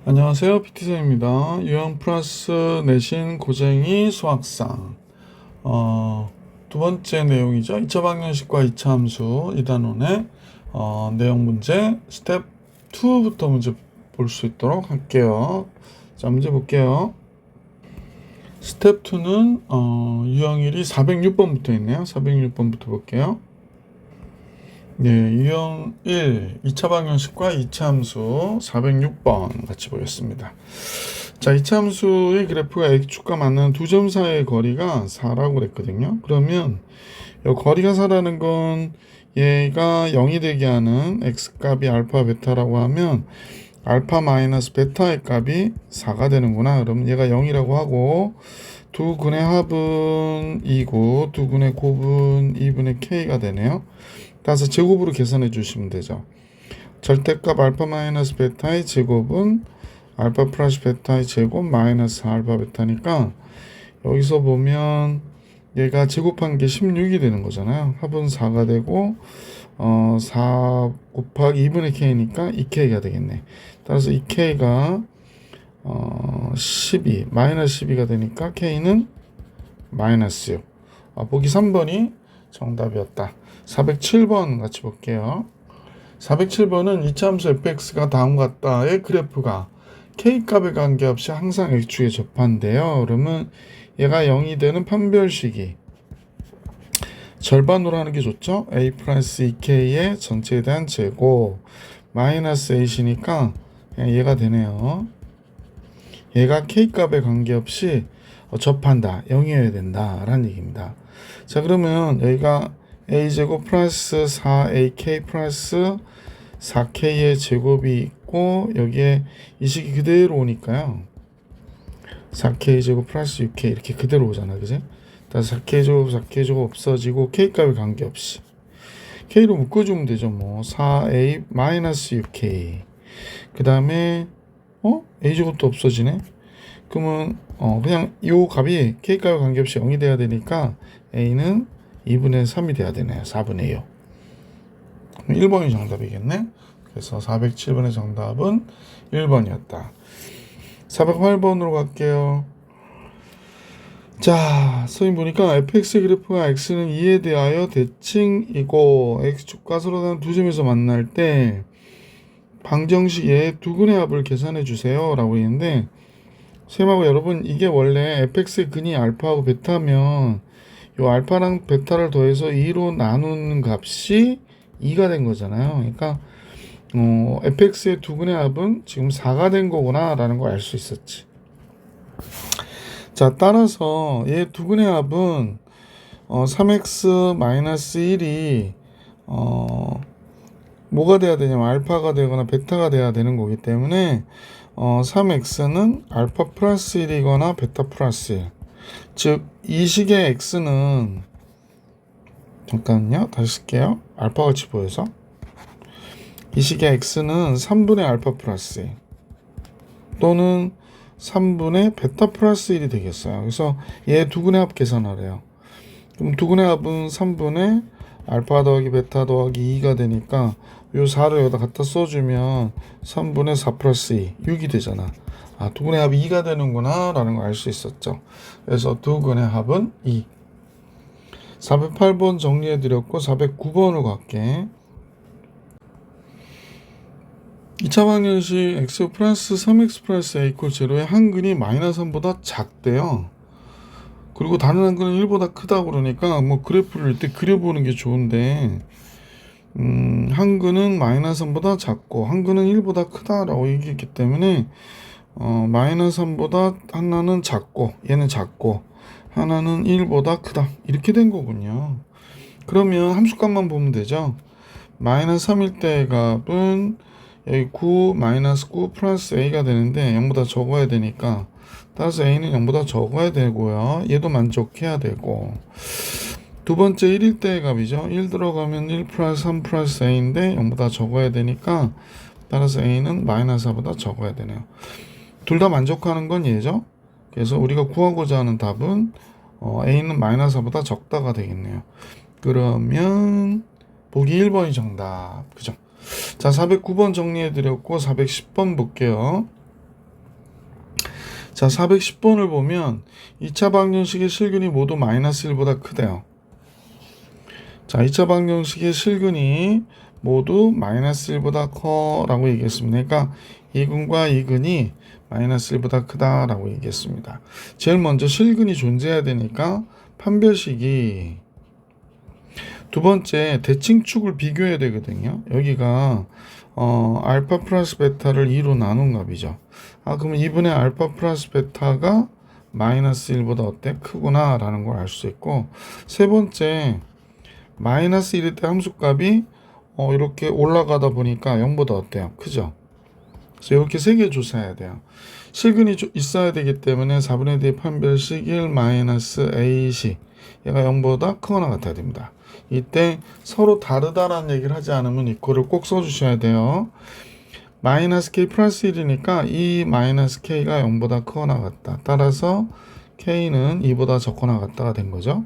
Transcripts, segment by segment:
안녕하세요. PT쌤입니다. 유형 플러스 내신 고쟁이 수학상 두 번째 내용이죠. 2차 방정식과 2차 함수 2단원의 내용 문제 스텝 2부터 문제 볼 수 있도록 할게요. 자, 문제 볼게요. 스텝 2는 유형 1이 406번부터 있네요. 406번부터 볼게요. 네, 유형 1, 2차 방정식과 2차 함수 406번 같이 보겠습니다. 자, 2차 함수의 그래프가 x축과 맞는 두 점 사이의 거리가 4라고 그랬거든요. 그러면 이 거리가 4라는 건 얘가 0이 되게 하는 x값이 알파 베타라고 하면 알파 마이너스 베타의 값이 4가 되는구나. 그러면 얘가 0이라고 하고 두 근의 합은 2고 두 근의 곱은 2분의 k가 되네요. 따라서 제곱으로 계산해 주시면 되죠. 절대값 알파 마이너스 베타의 제곱은 알파 플러스 베타의 제곱 마이너스 알파 베타니까 여기서 보면 얘가 제곱한 게 16이 되는 거잖아요. 합은 4가 되고 4 곱하기 2분의 k니까 2k가 되겠네. 따라서 2k가 12 마이너스 12가 되니까 k는 마이너스 6. 보기 3번이 정답이었다. 407번 같이 볼게요. 407번은 이차함수 fx가 다음과 같다의 그래프가 k값에 관계없이 항상 x축에 접한대요. 그러면 얘가 0이 되는 판별식이 절반으로 하는 게 좋죠. a 플러스 2k의 전체에 대한 제곱 마이너스 a시니까 그냥 얘가 되네요. 얘가 k값에 관계없이 접한다. 0이어야 된다. 라는 얘기입니다. 자, 그러면 여기가 a제곱 플러스 4ak 플러스 4k의 제곱이 있고 여기에 이 식이 그대로 오니까요. 4k 제곱 플러스 6k 이렇게 그대로 오잖아. 그지? 따라서 4k 제곱 4k 제곱 없어지고 k값에 관계없이 k로 묶어주면 되죠. 뭐 4a 마이너스 6k 그 다음에 a제곱도 없어지네. 그러면 그냥 이 값이 k값에 관계없이 0이 돼야 되니까 a는 2분의 3이 돼야 되네요. 4분의 6. 1번이 정답이겠네. 그래서 407번의 정답은 1번이었다. 408번으로 갈게요. 자, 선생님 보니까 fx 그래프가 x는 2에 대하여 대칭이고 x축과 서로 다른 두 점에서 만날 때 방정식의 두 근의 합을 계산해 주세요 라고 했는데, 선생님하고 여러분, 이게 원래 fx의 근이 알파하고 베타면 요 알파랑 베타를 더해서 2로 나누는 값이 2가 된 거잖아요. 그러니까 fx의 두 근의 합은 지금 4가 된 거구나 라는 걸 알 수 있었지. 자, 따라서 얘 두 근의 합은 3x-1이 뭐가 돼야 되냐면 알파가 되거나 베타가 돼야 되는 거기 때문에 3x는 알파 플러스 1이거나 베타 플러스 1. 즉, 이 식의 x는 잠깐만요. 다시 쓸게요. 알파 같이 보여서 이 식의 x는 3분의 알파 플러스 1 또는 3분의 베타 플러스 1이 되겠어요. 그래서 얘 두 근의 합 계산하래요. 그럼 두 근의 합은 3분의 알파 더하기 베타 더하기 2가 되니까 요 4를 여기다 갖다 써주면 3분의 4 플러스 2 6이 되잖아. 두 근의 합이 2가 되는구나 라는 걸 알 수 있었죠. 그래서 두 근의 합은 2. 408번 정리해드렸고 409번으로 갈게. 2차 방정식 x 플러스 3x 플러스 a 이퀄 제로의 한 근이 마이너스 3보다 작대요. 그리고 다른 한 근은 1보다 크다 그러니까 뭐 그래프를 이때 그려보는 게 좋은데 한 근은 마이너스 3보다 작고 한 근은 1보다 크다라고 얘기했기 때문에 마이너스 3보다 하나는 작고 얘는 작고 하나는 1보다 크다 이렇게 된 거군요. 그러면 함수값만 보면 되죠. 마이너스 3일 때 값은 여기 9 마이너스 9 플러스 a가 되는데 0보다 적어야 되니까 따라서 a는 0보다 적어야 되고요. 얘도 만족해야 되고 두 번째 1일 때의 값이죠. 1 들어가면 1 플러스 3 플러스 a인데 0보다 적어야 되니까 따라서 a는 마이너스 4보다 적어야 되네요. 둘 다 만족하는 건 얘죠. 그래서 우리가 구하고자 하는 답은 a는 마이너스 4보다 적다가 되겠네요. 그러면 보기 1번이 정답. 그죠? 자, 409번 정리해드렸고 410번 볼게요. 자, 410번을 보면 2차 방정식의 실근이 모두 마이너스 1보다 크대요. 자, 2차 방정식의 실근이 모두 마이너스 1보다 커 라고 얘기했습니다. 그러니까 이 근과 이 근이 마이너스 1보다 크다라고 얘기했습니다. 제일 먼저 실근이 존재해야 되니까 판별식이 두 번째 대칭축을 비교해야 되거든요. 여기가 알파 플러스 베타를 2로 나눈 값이죠. 그러면 2분의 알파 플러스 베타가 마이너스 1보다 어때? 크구나 라는 걸 알 수 있고, 세 번째 마이너스 1일 때 함수값이 이렇게 올라가다 보니까 0보다 어때요? 크죠? 그래서 이렇게 세 개 조사해야 돼요. 실근이 있어야 되기 때문에 4분의 D 판별식 1 마이너스 A식 얘가 0보다 크거나 같아야 됩니다. 이때 서로 다르다라는 얘기를 하지 않으면 이거를 꼭 써주셔야 돼요. 마이너스 K 플러스 1이니까 이 마이너스 K가 0보다 크거나 같다. 따라서 K는 2보다 적거나 같다가 된 거죠.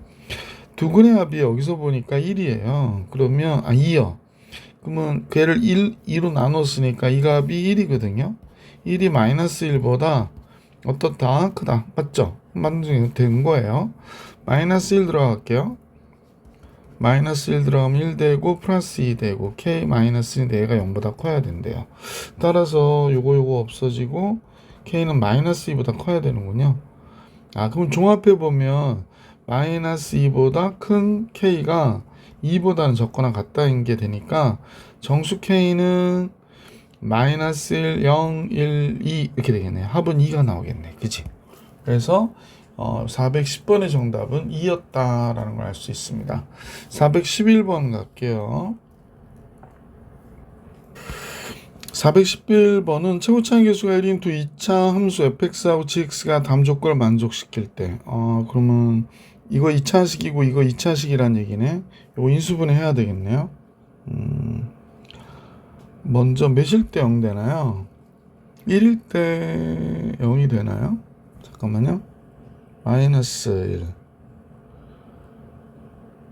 두 근의 합이 여기서 보니까 1이에요. 그러면 2요. 그러면 걔를 2로 나눴으니까 이 값이 1이거든요. 1이 마이너스 1보다 어떻다? 크다. 맞죠? 만든 거예요. 마이너스 1 들어갈게요. 마이너스 1 들어가면 1 되고 플러스 2 되고 K 마이너스 1 얘가 0보다 커야 된대요. 따라서 요거 없어지고 K는 마이너스 2보다 커야 되는군요. 그럼 종합해 보면 마이너스 2보다 큰 K가 2보다는 적거나 같다는 게 되니까 정수 K는 마이너스 1, 0, 1, 2 이렇게 되겠네요. 합은 2가 나오겠네. 그치? 그래서 410번의 정답은 2였다라는 걸 알 수 있습니다. 411번 갈게요. 411번은 최고차의 개수가 1인 두 2차 함수 fx하고 gx가 다음 조건을 만족시킬 때 그러면 이거 2차식이고 이거 2차식이란 얘기네. 이거 인수분해 해야 되겠네요. 먼저 몇일 때 0 되나요? 1일 때 0이 되나요? 잠깐만요. 마이너스 1.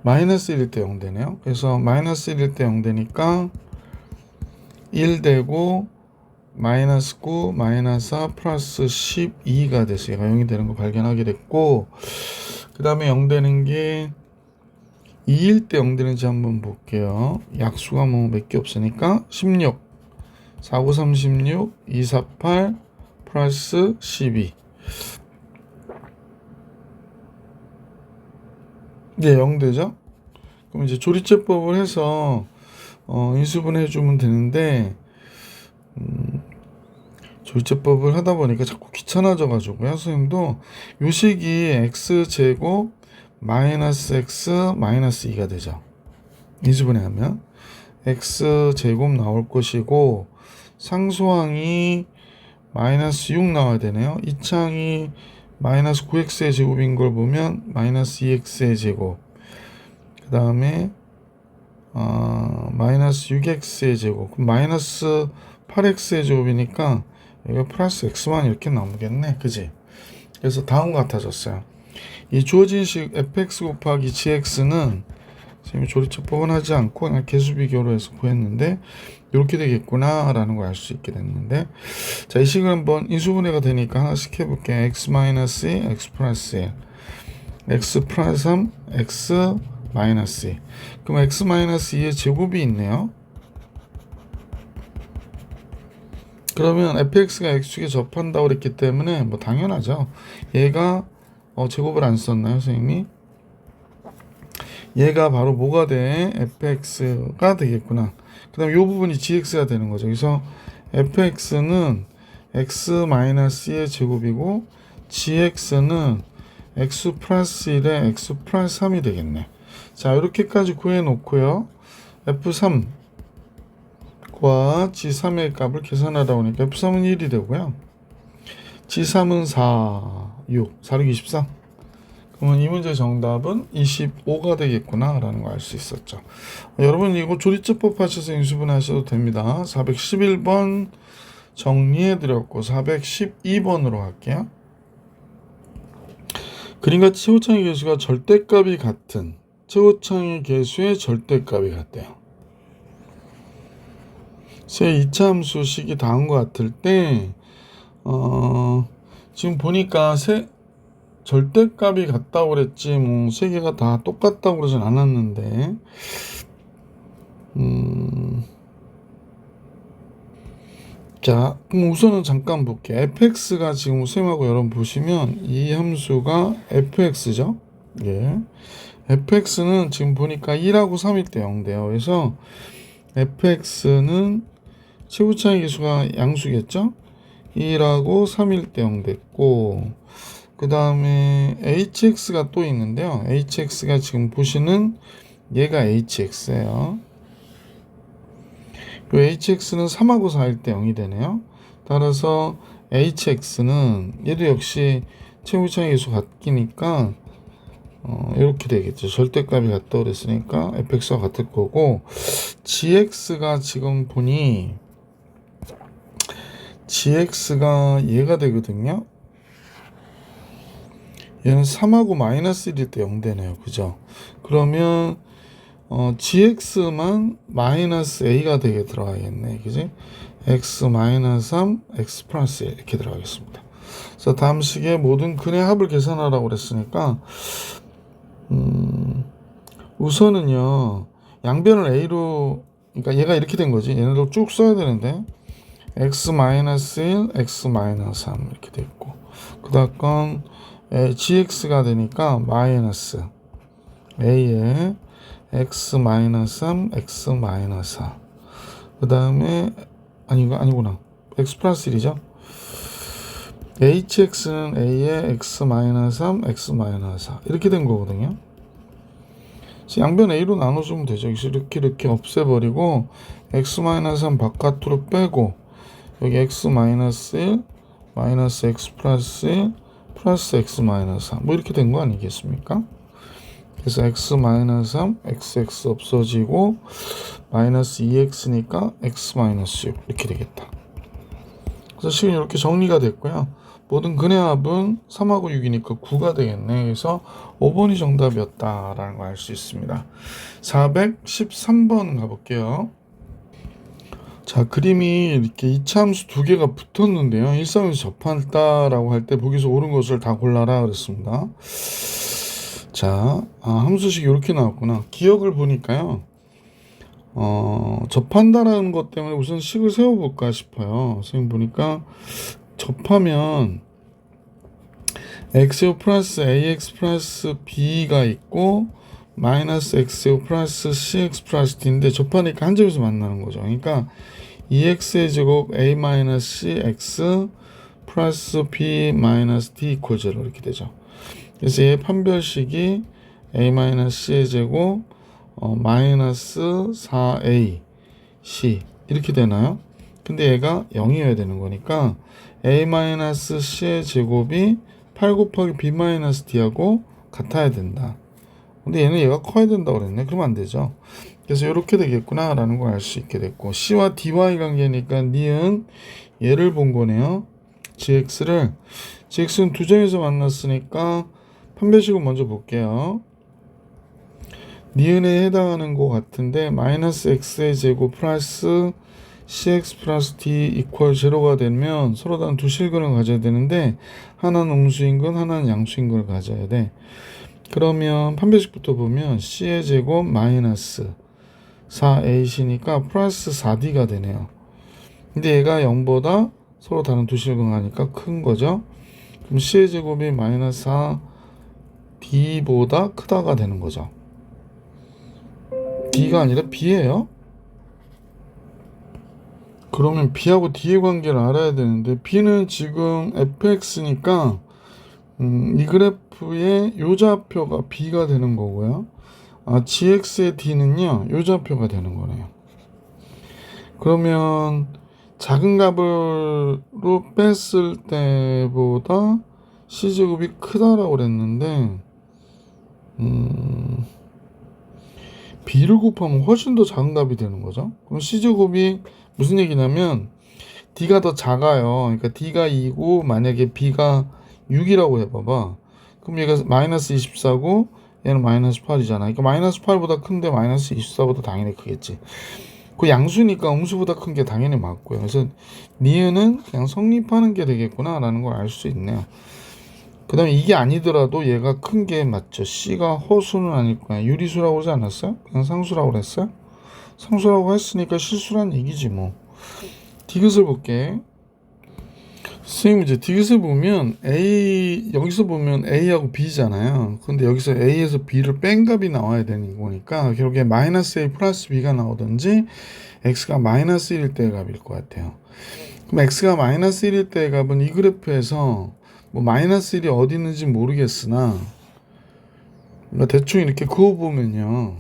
마이너스 1일 때 0 되네요. 그래서 마이너스 1일 때 0 되니까 1 되고 마이너스 9, 마이너스 4, 플러스 12가 돼서 얘가 0이 되는 거 발견하게 됐고, 그 다음에 0 되는 게 2일 때 0 되는지 한번 볼게요. 약수가 뭐 몇 개 없으니까 16, 4, 9, 36, 2, 4, 8, 플러스 12. 네, 0 되죠? 그럼 이제 조리제법을 해서 인수분해 해주면 되는데, 조리제법을 하다 보니까 자꾸 귀찮아져 가지고요. 선생님도 요 식이 x제곱 마이너스 x 마이너스 2가 되죠. 인수분해하면 x제곱 나올 것이고 상수항이 마이너스 6 나와야 되네요. 이 창이 마이너스 9x의 제곱인 걸 보면 마이너스 2x의 제곱, 그 다음에 마이너스 6x의 제곱, 그럼 마이너스 8x의 제곱이니까 여기 플러스 x만 이렇게 나오겠네. 그지? 그래서 다음 같아졌어요. 이 주어진 식 fx 곱하기 gx는 지금 조리제법은 하지 않고 그냥 개수 비교로 해서 구했는데 이렇게 되겠구나 라는 걸 알 수 있게 됐는데, 자, 이 식을 한번 인수분해가 되니까 하나씩 해볼게요. x 마이너스 2, x 플러스 1, x 플러스 3, x 마이너스 2. 그럼 x 마이너스 2의 제곱이 있네요. 그러면 fx가 x축에 접한다고 그랬기 때문에 뭐 당연하죠. 얘가 제곱을 안 썼나요, 선생님이? 얘가 바로 뭐가 돼? fx가 되겠구나. 그 다음에 이 부분이 gx가 되는 거죠. 그래서 fx는 x-2의 제곱이고 gx는 x 플러스 1에 x 플러스 3이 되겠네. 자, 이렇게까지 구해놓고요. f3과 g3의 값을 계산하다 보니까 f3은 1이 되고요. g3은 4, 6, 4, 6, 24. 그러면 이 문제 정답은 25가 되겠구나 라는 걸 알 수 있었죠. 여러분 이거 조리제법 하셔서 인수분해 하셔도 됩니다. 411번 정리해 드렸고 412번으로 갈게요. 그림과 최고창의 개수가 절대값이 같은 최고창의 개수의 절대값이 같대요. 제 2차 함수식이 다음과 같을 때 지금 보니까 절대값이 같다고 그랬지 뭐 세 개가 다 똑같다고 그러진 않았는데 자, 그럼 우선은 잠깐 볼게요. fx가 지금 쌤하고 여러분 보시면 이 함수가 fx죠. 예. fx는 지금 보니까 1하고 3일 때 0돼요. 그래서 fx는 최고차의 기수가 양수겠죠? 1하고 3일 때 0 됐고, 그 다음에 hx가 또 있는데요. hx가 지금 보시는 얘가 hx예요. 요 hx는 3하고 4일 때 0이 되네요. 따라서 hx는 얘도 역시 최고차의 기수 같기니까 이렇게 되겠죠. 절대값이 같다 그랬으니까 fx와 같을 거고, gx가 지금 보니 gx가 얘가 되거든요. 얘는 3하고 마이너스 1일 때 0 되네요. 그죠? 그러면 gx만 마이너스 a가 되게 들어가겠네. 그지? x 마이너스 3, x 플러스 1 이렇게 들어가겠습니다. 그래서 다음 식의 모든 근의 합을 계산하라고 그랬으니까 우선은요 양변을 a로, 그러니까 얘가 이렇게 된 거지. 얘네들 쭉 써야 되는데 x 마이너스 1, x 마이너스 3 이렇게 돼 있고, 그 다음 건 gx가 되니까 마이너스 a에 x 마이너스 3, x 마이너스 4. 그 다음에 아니구나. x 플러스 1이죠. hx는 a에 x 마이너스 3, x 마이너스 4 이렇게 된 거거든요. 양변 a로 나눠주면 되죠. 이렇게 없애버리고 x 마이너스 3 바깥으로 빼고 여기 x 마이너스 1 마이너스 x 플러스 1 플러스 x 마이너스 4 뭐 이렇게 된 거 아니겠습니까? 그래서 x 마이너스 3 xx 없어지고 마이너스 2x니까 x 마이너스 6 이렇게 되겠다. 그래서 지금 이렇게 정리가 됐고요. 모든 근의 합은 3하고 6이니까 9가 되겠네. 그래서 5번이 정답이었다라는 걸 알 수 있습니다. 413번 가볼게요. 자, 그림이 이렇게 이차함수 두 개가 붙었는데요. 일상에서 접한다라고 할 때 보기에서 옳은 것을 다 골라라 그랬습니다. 자, 함수식이 이렇게 나왔구나. 기억을 보니까요. 접한다라는 것 때문에 우선 식을 세워볼까 싶어요. 선생님 보니까 접하면 x제곱 플러스 ax 플러스 b가 있고 마이너스 x제곱 플러스 cx 플러스 d인데 접하니까 한 점에서 만나는 거죠. 그러니까 2x의 제곱 a 마이너스 c x 플러스 b 마이너스 d 이퀄 0 이렇게 되죠. 그래서 얘 판별식이 a 마이너스 c의 제곱 마이너스 4a c 이렇게 되나요? 근데 얘가 0이어야 되는 거니까 a 마이너스 c의 제곱이 8 곱하기 b 마이너스 d하고 같아야 된다. 근데 얘는 얘가 커야 된다고 그랬네. 그러면 안 되죠. 그래서 이렇게 되겠구나 라는 걸 알 수 있게 됐고, c와 dy 관계니까 니은 얘를 본 거네요. gx는 두 점에서 만났으니까 판별식을 먼저 볼게요. 니은에 해당하는 것 같은데 마이너스 x의 제곱 플러스 cx 플러스 d 이퀄 0가 되면 서로 다른 두 실근을 가져야 되는데 하나는 음수인근 하나는 양수인근을 가져야 돼. 그러면 판별식부터 보면 c의 제곱 마이너스 4ac니까 플러스 4d가 되네요. 근데 얘가 0보다 서로 다른 두 실근 가니까 큰 거죠. 그럼 c의 제곱이 마이너스 4d보다 크다가 되는 거죠. d가 아니라 b예요. 그러면 b하고 d의 관계를 알아야 되는데 b는 지금 fx니까 이 그래프의 요좌표가 b가 되는 거고요. gx의 d는요 요좌표가 되는 거네요. 그러면 작은 값으로 뺐을 때보다 c제곱이 크다라고 그랬는데 b를 곱하면 훨씬 더 작은 값이 되는 거죠. 그럼 c제곱이 무슨 얘기냐면 d가 더 작아요. 그러니까 d가 2고 만약에 b가 6이라고 해봐봐. 그럼 얘가 마이너스 24고 얘는 마이너스 8이잖아. 그러니까 마이너스 8보다 큰데 마이너스 24보다 당연히 크겠지. 그 양수니까 음수보다 큰 게 당연히 맞고요. 그래서 니은은 그냥 성립하는 게 되겠구나 라는 걸 알 수 있네요. 그 다음에 이게 아니더라도 얘가 큰 게 맞죠. C가 허수는 아닐 거야. 유리수라고 그러지 않았어요? 그냥 상수라고 그랬어요? 상수라고 했으니까 실수란 얘기지 뭐. 디귿을 볼게. 선생님 이제 디귿을 보면 여기서 보면 A하고 B잖아요. 근데 여기서 A에서 B를 뺀 값이 나와야 되는 거니까 결국에 마이너스 A 플러스 B가 나오든지 X가 마이너스 1일 때의 값일 것 같아요. 그럼 X가 마이너스 1일 때의 값은 이 그래프에서 뭐 마이너스 1이 어디 있는지 모르겠으나 대충 이렇게 그어보면요.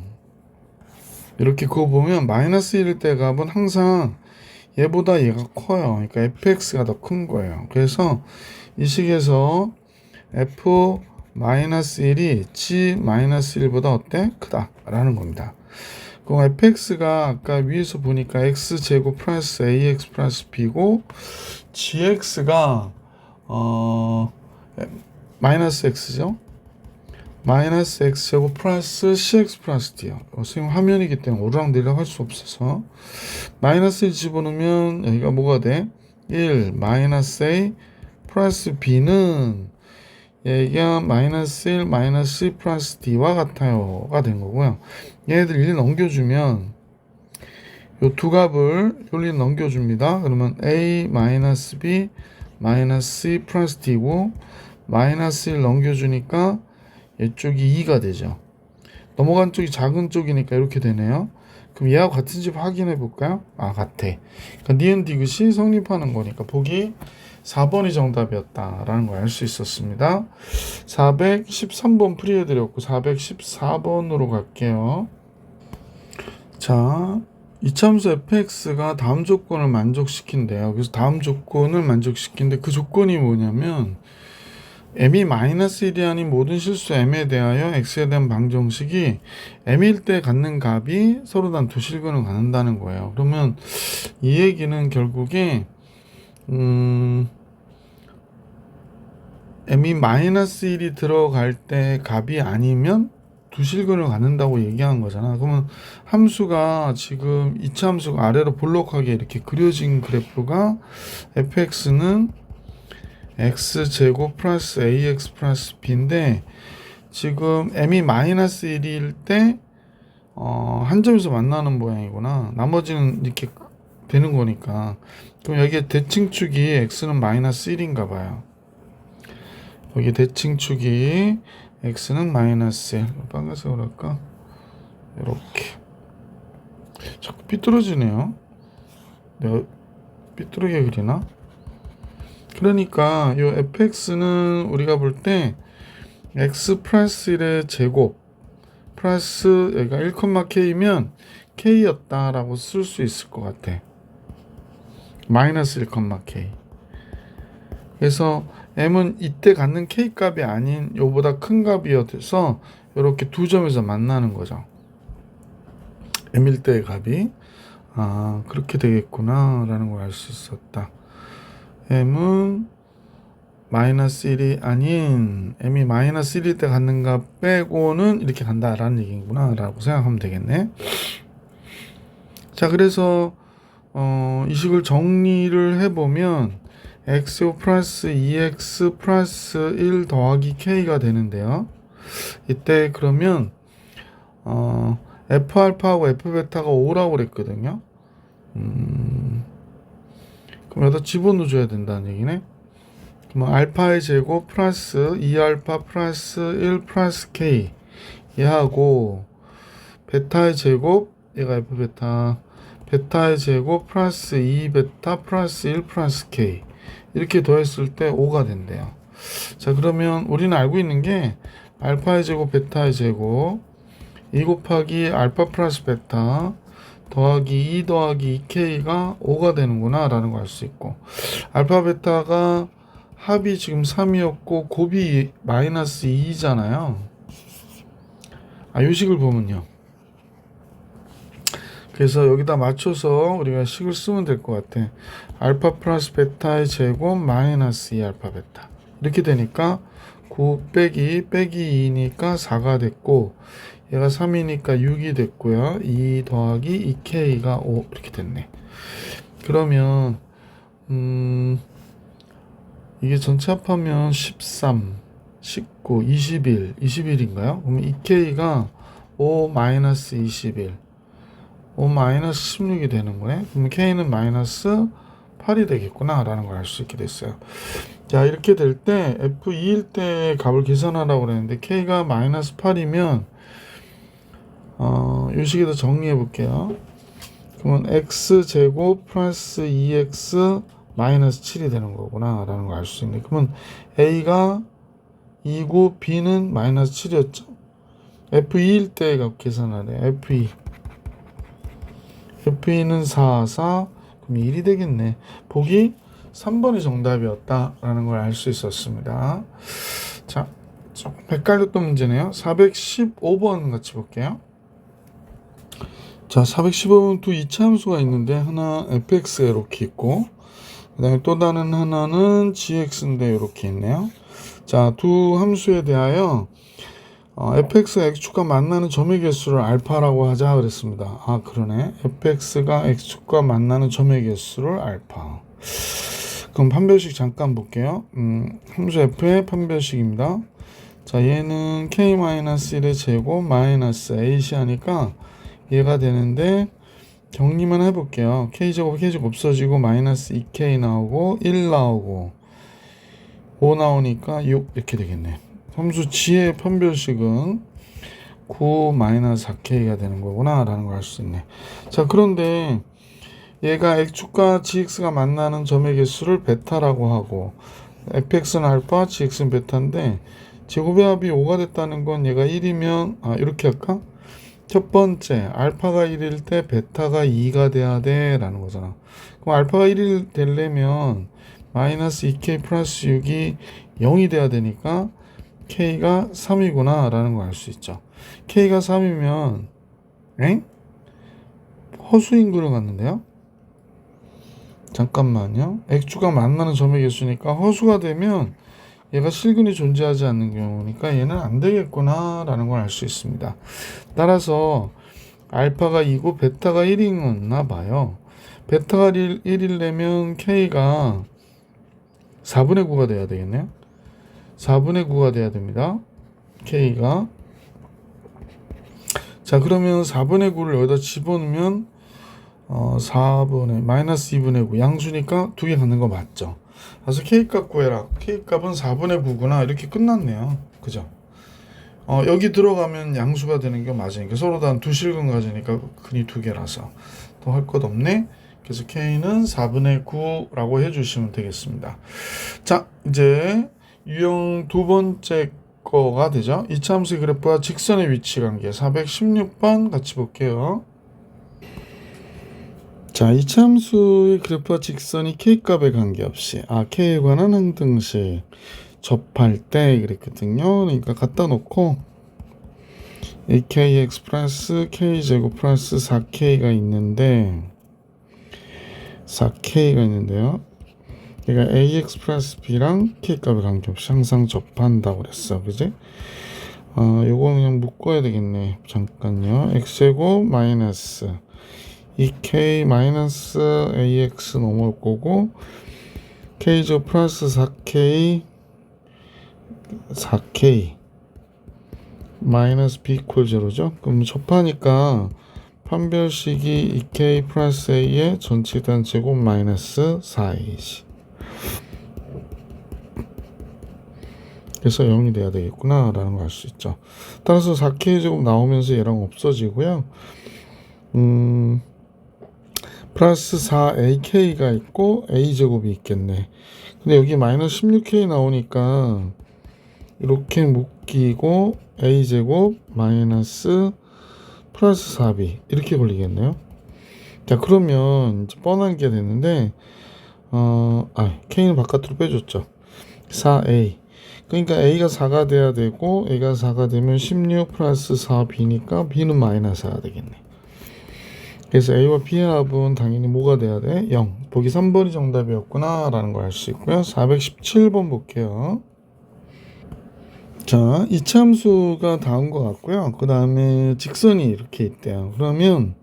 이렇게 그어보면 마이너스 1일 때의 값은 항상 얘보다 얘가 커요. 그러니까 fx가 더 큰 거예요. 그래서 이 식에서 f-1이 g-1보다 어때? 크다 라는 겁니다. 그럼 fx가 아까 위에서 보니까 x제곱 플러스 ax 플러스 b고 gx가 마이너스 x죠. 마이너스 x제곱 플러스 cx 플러스 d요. 선생님 화면이기 때문에 오르락내리락 할 수 없어서 마이너스 1 집어넣으면 여기가 뭐가 돼? 1 마이너스 a 플러스 b는 얘가 마이너스 1 마이너스 c 플러스 d와 같아요가 된 거고요. 얘네들 1 넘겨주면 요 두 값을 여기 넘겨줍니다. 그러면 a 마이너스 b 마이너스 c 플러스 d고 마이너스 1 넘겨주니까 이쪽이 2가 되죠. 넘어간 쪽이 작은 쪽이니까 이렇게 되네요. 그럼 얘하고 같은지 확인해 볼까요? 아, 같아. 그러니까 니은 디귿이 성립하는 거니까 보기 4번이 정답이었다라는 걸 알 수 있었습니다. 413번 풀이해 드렸고 414번으로 갈게요. 자, 이참수 fx가 다음 조건을 만족시킨대요. 그래서 다음 조건을 만족시키는데 그 조건이 뭐냐면 m이 마이너스 1이 아닌 모든 실수 m에 대하여 x에 대한 방정식이 m일 때 갖는 값이 서로 단 두 실근을 갖는다는 거예요. 그러면 이 얘기는 결국에 m이 마이너스 1이 들어갈 때 값이 아니면 두 실근을 갖는다고 얘기한 거잖아. 그러면 함수가 지금 이차함수가 아래로 볼록하게 이렇게 그려진 그래프가 fx는 x제곱 플러스 ax 플러스 b인데 지금 m이 마이너스 1일 때 한 점에서 만나는 모양이구나. 나머지는 이렇게 되는 거니까. 그럼 여기에 대칭축이 x는 마이너스 1인가 봐요. 여기 대칭축이 x는 마이너스 1. 빨간색으로 할까? 이렇게. 자꾸 삐뚤어지네요. 내가 삐뚤게 그리나? 그러니까 이 fx는 우리가 볼 때 x 플러스 1의 제곱 플러스 여기가 1,k면 k였다라고 쓸 수 있을 것 같아. 마이너스 1,k. 그래서 m은 이때 갖는 k 값이 아닌 요보다 큰 값이어서 이렇게 두 점에서 만나는 거죠. m일 때의 값이 그렇게 되겠구나 라는 걸 알 수 있었다. m은 마이너스 1이 아닌 m이 마이너스 1일 때 갖는 값 빼고는 이렇게 간다라는 얘기구나 라고 생각하면 되겠네. 자, 그래서 이 식을 정리를 해보면 x 플러스 2x 플러스 1 더하기 k가 되는데요. 이때 그러면 f알파하고 f베타가 5라고 그랬거든요. 그럼 여기다 집어넣어줘야 된다는 얘기네. 그러면 알파의 제곱 플러스 2알파 플러스 1 플러스 k 얘하고 베타의 제곱 얘가 f베타 베타의 제곱 플러스 2베타 플러스 1 플러스 k 이렇게 더했을 때 5가 된대요. 자, 그러면 우리는 알고 있는 게 알파의 제곱 베타의 제곱 2 곱하기 알파 플러스 베타 더하기 2 더하기 2k가 5가 되는구나 라는 걸 알 수 있고, 알파 베타가 합이 지금 3이었고 곱이 마이너스 2잖아요. 이 식을 보면요. 그래서 여기다 맞춰서 우리가 식을 쓰면 될 것 같아. 알파 플러스 베타의 제곱 마이너스 2 알파 베타 이렇게 되니까 9 빼기 2니까 4가 됐고, 얘가 3이니까 6이 됐고요. 2 더하기 2K가 5 이렇게 됐네. 그러면 이게 전체 합하면 13, 19, 21, 21인가요? 그러면 2K가 5 마이너스 21, 5 마이너스 16이 되는 거네. 그럼 K는 마이너스 8이 되겠구나 라는 걸 알 수 있게 됐어요. 자, 이렇게 될 때 F2일 때 값을 계산하라고 그랬는데 K가 마이너스 8이면 이 식에다 정리해 볼게요. 그러면 X제곱 플러스 2X 마이너스 7이 되는 거구나 라는 걸 알 수 있네. 그러면 A가 2고 B는 마이너스 7이었죠. F2일 때 값 계산하래. F2는 4, 4 그럼 1이 되겠네. 보기 3번이 정답이었다 라는 걸 알 수 있었습니다. 자, 조금 헷갈렸던 문제네요. 415번 같이 볼게요. 자, 415번 두 이차함수가 있는데 하나 fx가 이렇게 있고 그 다음에 또 다른 하나는 gx인데 이렇게 있네요. 자, 두 함수에 대하여 fx가 x축과 만나는 점의 개수를 알파라고 하자 그랬습니다. 아, 그러네. fx가 x축과 만나는 점의 개수를 알파. 그럼 판별식 잠깐 볼게요. 함수 f의 판별식입니다. 자, 얘는 k-1의 제곱 마이너스 ac 하니까 얘가 되는데 정리만 해볼게요. k제곱 없어지고 마이너스 2k 나오고 1 나오고 5 나오니까 6 이렇게 되겠네. 함수 g의 판별식은 9 마이너스 4k가 되는 거구나 라는 걸 알 수 있네. 자, 그런데 얘가 x축과 gx가 만나는 점의 개수를 베타라고 하고 fx는 알파, gx는 베타인데 제곱의 합이 5가 됐다는 건 얘가 1이면 이렇게 할까? 첫 번째, 알파가 1일 때 베타가 2가 돼야 돼 라는 거잖아. 그럼 알파가 1이 되려면 마이너스 2k 플러스 6이 0이 돼야 되니까 k가 3이구나 라는 걸 알 수 있죠. k가 3이면 허수인 글을 갔는데요. 잠깐만요. x축과 만나는 점의 개수니까 허수가 되면 얘가 실근이 존재하지 않는 경우니까 얘는 안 되겠구나 라는 걸 알 수 있습니다. 따라서 알파가 2고 베타가 1이었나 봐요. 베타가 1이려면 k가 4분의 9가 돼야 되겠네요. 4분의 9가 돼야 됩니다. k가. 자, 그러면 4분의 9를 여기다 집어넣으면 4분의 마이너스 2분의 9 양수니까 두 개 갖는 거 맞죠? 그래서 K값 구해라. K값은 4분의 9구나 이렇게 끝났네요. 그죠? 여기 들어가면 양수가 되는 게 맞으니까 서로 다 두 실근 가지니까 근이 두 개라서 또 할 것 없네. 그래서 K는 4분의 9라고 해주시면 되겠습니다. 자, 이제 유형 두 번째 거가 되죠. 이차함수의 그래프와 직선의 위치 관계 416번 같이 볼게요. 자, 이차함수의 그래프와 직선이 k값에 관계없이 k에 관한 항등식 접할 때 그랬거든요. 그러니까 갖다 놓고 akx 플러스 k제곱 플러스 4k가 있는데 4k가 있는데요. 얘가 ax 플러스 b랑 k값에 관계없이 항상 접한다고 그랬어. 그지? 요거 그냥 묶어야 되겠네. 잠깐요. x제곱 마이너스 2k 마이너스 ax 넘어올 거고 k제곱 플러스 4k 마이너스 b 이퀄 제로죠. 그럼 접하니까 판별식이 2k 플러스 a의 전체 단 제곱 마이너스 4a지. 그래서 0이 돼야 되겠구나 라는 걸 알 수 있죠. 따라서 4k 제곱 나오면서 얘랑 없어지고요. 플러스 4ak가 있고 a제곱이 있겠네. 근데 여기 마이너스 16k 나오니까 이렇게 묶이고 a제곱 마이너스 플러스 4b 이렇게 걸리겠네요. 자, 그러면 이제 뻔한 게 됐는데 k는 바깥으로 빼줬죠. 4a 그러니까 a가 4가 돼야 되고 a가 4가 되면 16 플러스 4b니까 b는 마이너스 4가 되겠네. 그래서 a와 b의 합은 당연히 뭐가 돼야 돼? 0. 보기 3번이 정답이었구나 라는 걸 알 수 있고요. 417번 볼게요. 자, 이차함수가 다음과 같고요. 그 다음에 직선이 이렇게 있대요. 그러면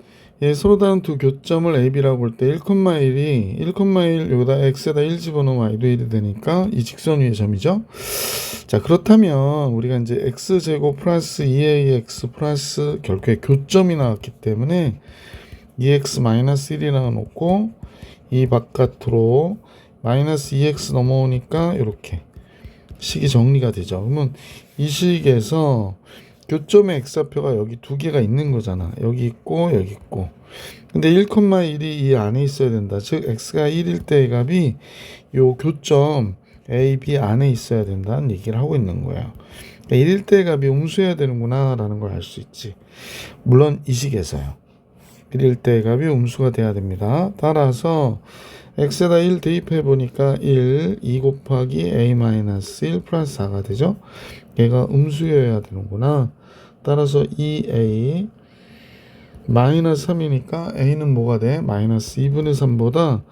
얘 서로 다른 두 교점을 A, B라고 볼 때 1,1이 1,1 여기다 x에다 1 집어넣으면 y도 1이 되니까 이 직선 위의 점이죠. 자, 그렇다면 우리가 이제 x제곱 플러스 2ax 플러스 결국에 교점이 나왔기 때문에 2x 마이너스 1이라고 놓고 이 바깥으로 마이너스 2x 넘어오니까 이렇게 식이 정리가 되죠. 그러면 이 식에서 교점의 x좌표가 여기 두 개가 있는 거잖아. 여기 있고 여기 있고. 근데 1,1이 이 안에 있어야 된다. 즉 x가 1일 때의 값이 요 교점 a, b 안에 있어야 된다는 얘기를 하고 있는 거예요. 그러니까 1일 때의 값이 음수해야 되는구나 라는 걸 알 수 있지. 물론 이 식에서요. 1일 때의 값이 음수가 돼야 됩니다. 따라서 x에다 1 대입해 보니까 2 곱하기 a-1 플러스 4가 되죠. 얘가 음수여야 되는구나. 따라서 2a 마이너스 3이니까 a는 뭐가 돼? 마이너스 2분의 3보다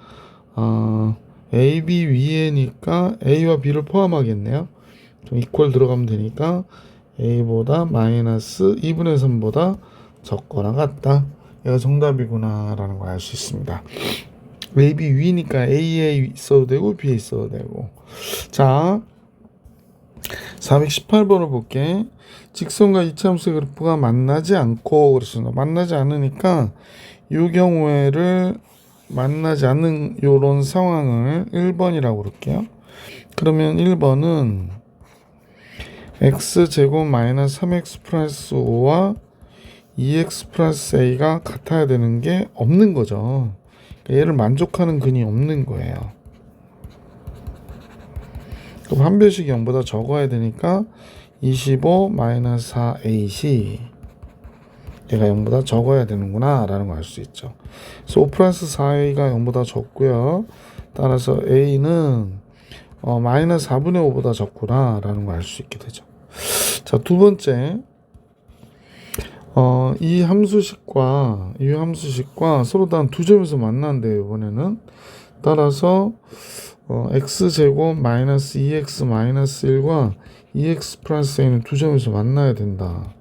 a, b 위에니까 a와 b를 포함하겠네요. 좀 이퀄 들어가면 되니까 a보다 마이너스 2분의 3보다 적거나 같다. 얘가 정답이구나 라는 걸 알 수 있습니다. A, B 위니까 A에 있어도 되고 B에 있어도 되고. 자, 418번을 볼게. 직선과 이차함수의 그래프가 만나지 않고 그랬습니다. 만나지 않으니까 이 경우에를 만나지 않는 요런 상황을 1번이라고 그럴게요. 그러면 1번은 x제곱 마이너스 3x 플러스 5와 2x 플러스 a가 같아야 되는 게 없는 거죠. 얘를 만족하는 근이 없는 거예요. 그럼 한 별식이 0보다 적어야 되니까 25 마이너스 4ac 얘가 0보다 적어야 되는구나 라는 걸 알 수 있죠. 그래서 5 플러스 4a가 0보다 적고요. 따라서 a는 마이너스 4분의 5보다 적구나 라는 걸 알 수 있게 되죠. 자, 두 번째, 이 함수식과 서로 다른 두 점에서 만난대요. 이번에는 따라서 x제곱 마이너스 2x 마이너스 1과 2x 플러스 a는 두 점에서 만나야 된다.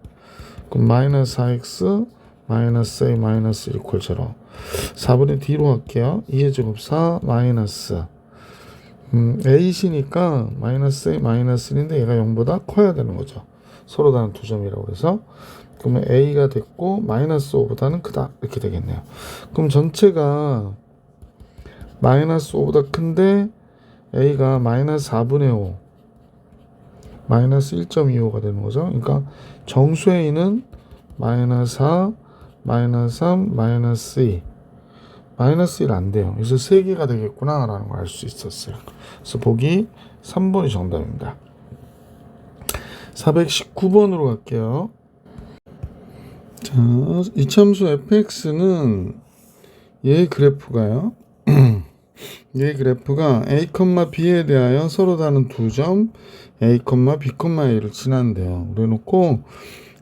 그럼 마이너스 4x 마이너스 a 마이너스 1 이퀄 0. 4분의 d로 할게요. 2의 제곱 4 마이너스 a시니까 마이너스 a 마이너스 1인데 얘가 0보다 커야 되는 거죠. 서로 다른 두 점이라고 해서 그러면 a가 됐고 마이너스 5보다는 크다 이렇게 되겠네요. 그럼 전체가 마이너스 5보다 큰데 a가 마이너스 4분의 5 마이너스 1.25가 되는 거죠. 그러니까 정수 a는 마이너스 4 마이너스 3 마이너스 2 마이너스 1 안 돼요. 그래서 3개가 되겠구나 라는 걸 알 수 있었어요. 그래서 보기 3번이 정답입니다. 419번으로 갈게요. 자, 이참수 fx는 얘 그래프가요. 얘 그래프가 a, b에 대하여 서로 다른 두 점 a, b, a를 지난대요. 그래놓고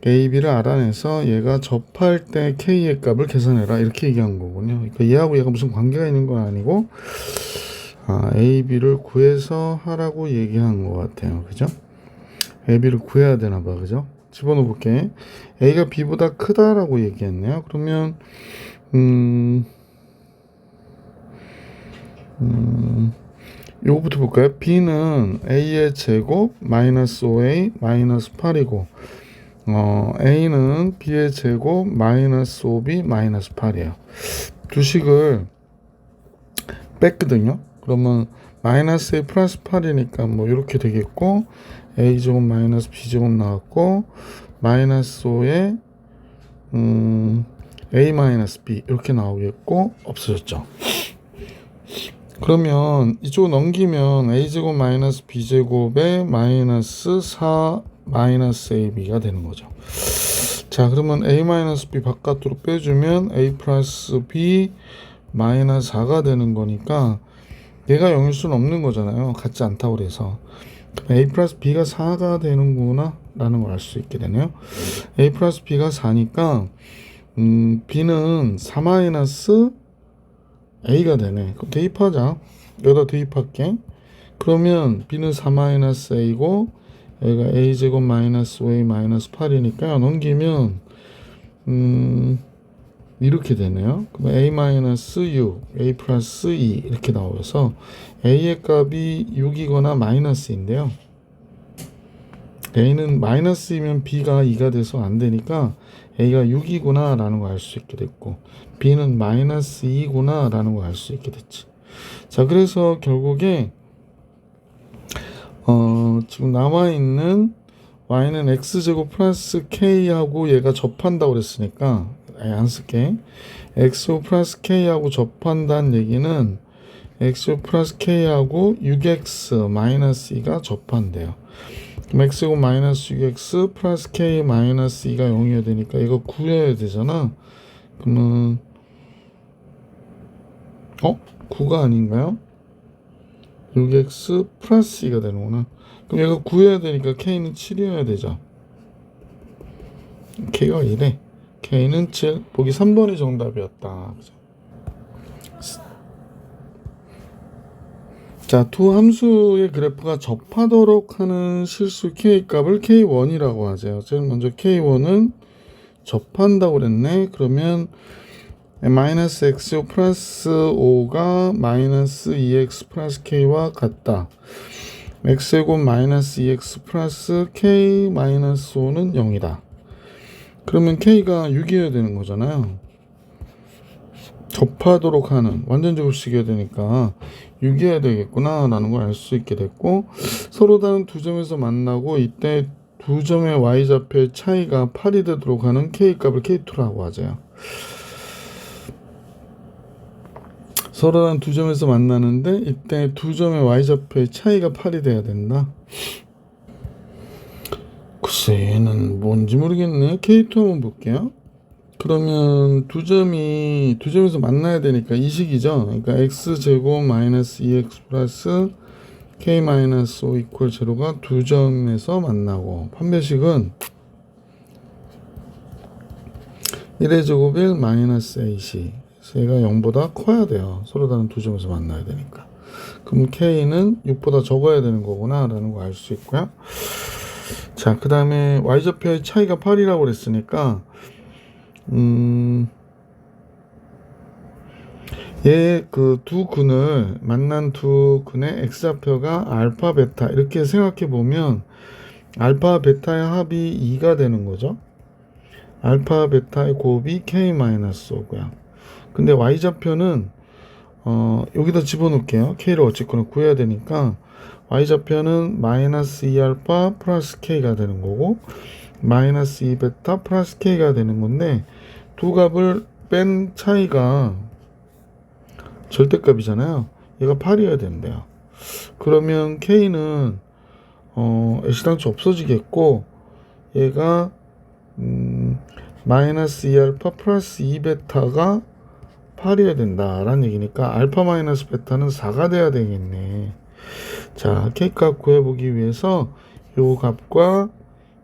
a, b를 알아내서 얘가 접할 때 k의 값을 계산해라 이렇게 얘기한 거군요. 그러니까 얘하고 얘가 무슨 관계가 있는 건 아니고 a, b를 구해서 하라고 얘기한 것 같아요. 그죠? a, b를 구해야 되나 봐. 그죠? 집어넣어 볼게. a가 b보다 크다라고 얘기했네요. 그러면 요거부터 볼까요? b는 a의 제곱 마이너스 5a 마이너스 8이고 a는 b의 제곱 마이너스 5b 마이너스 8이에요. 두 식을 뺐거든요. 그러면 마이너스 a 플러스 8이니까 뭐 이렇게 되겠고 a 제곱 마이너스 b 제곱 나왔고 마이너스 5에 a 마이너스 b 이렇게 나오겠고 없어졌죠. 그러면 이쪽으로 넘기면 a제곱 마이너스 b제곱에 마이너스 4 마이너스 ab가 되는 거죠. 자, 그러면 a 마이너스 b 바깥으로 빼주면 a 플러스 b 마이너스 4가 되는 거니까 얘가 0일 수는 없는 거잖아요. 같지 않다고 그래서 a 플러스 b가 4가 되는구나 라는 걸 알 수 있게 되네요. a 플러스 b가 4니까 b는 4 마이너스 a가 되네. 그럼 대입하자. 여기다 대입할게. 그러면 b는 4 마이너스 a고 여기가 a제곱 마이너스 5a 마이너스 8이니까 넘기면 이렇게 되네요. 그럼 a 마이너스 6, a 플러스 2 이렇게 나와서 a의 값이 6이거나 마이너스인데요. a는 마이너스이면 b가 2가 돼서 안 되니까 a가 6이구나 라는 걸 알 수 있게 됐고, b는 마이너스 2구나 라는 걸 알 수 있게 됐지. 자, 그래서 결국에 지금 남아있는 y는 x제곱 플러스 k하고 얘가 접한다고 그랬으니까 안 쓸게. x 플러스 k하고 접한다는 얘기는 x 플러스 k하고 6x 마이너스 2가 접한대요. 그럼 x제곱 마이너스 6x 플러스 k 마이너스 2가 0이어야 되니까 이거 구해야 되잖아. 그러면 9가 아닌가요? 6x 플러스 2가 되는구나. 그럼 얘가 구해야 되니까 k는 7이어야 되죠. k가 2래. k는 7. 보기 3번이 정답이었다. 그죠? 자, 두 함수의 그래프가 접하도록 하는 실수 k값을 k1이라고 하죠. 제일 먼저 k1은 접한다고 그랬네. 그러면 마이너스 x 플러스 5가 마이너스 2x 플러스 k와 같다. x제곱 마이너스 2x 플러스 k 마이너스 5는 0이다. 그러면 k가 6이어야 되는 거잖아요. 접하도록 하는 완전 제곱식이어야 되니까 6이어야 되겠구나 라는 걸 알 수 있게 됐고, 서로 다른 두 점에서 만나고 이때 두 점의 y좌표의 차이가 8이 되도록 하는 k값을 k2라고 하죠. 서로 다른 두 점에서 만나는데 이때 두 점의 y좌표의 차이가 8이 돼야 된다. 글쎄, 얘는 뭔지 모르겠네. k2 한번 볼게요. 그러면 두 점에서 만나야 되니까 이 식이죠. 그러니까 x제곱 마이너스 2x 플러스 k 마이너스 5 이퀄 제로가 두 점에서 만나고, 판별식은 1의 제곱 1 마이너스 ac, 그래서 얘가 0보다 커야 돼요. 서로 다른 두 점에서 만나야 되니까. 그럼 k는 6보다 적어야 되는 거구나 라는 거 알 수 있고요. 자, 그 다음에 y좌표의 차이가 8이라고 그랬으니까 얘 그 두 근을 만난 두 근의 x좌표가 알파 베타 이렇게 생각해 보면 알파 베타의 합이 2가 되는 거죠. 알파 베타의 곱이 k-5고요. 근데 y좌표는 여기다 집어넣을게요. k를 어쨌거나 구해야 되니까 y좌표는 마이너스 2알파 플러스 k가 되는 거고, 마이너스 2베타 플러스 k가 되는 건데, 두 값을 뺀 차이가 절대값이잖아요. 얘가 8이어야 된대요. 그러면 k는 애시당초 없어지겠고, 얘가 마이너스 2알파 플러스 2베타가 8이어야 된다라는 얘기니까 알파 마이너스 베타는 4가 돼야 되겠네. 자, k값 구해보기 위해서 요 값과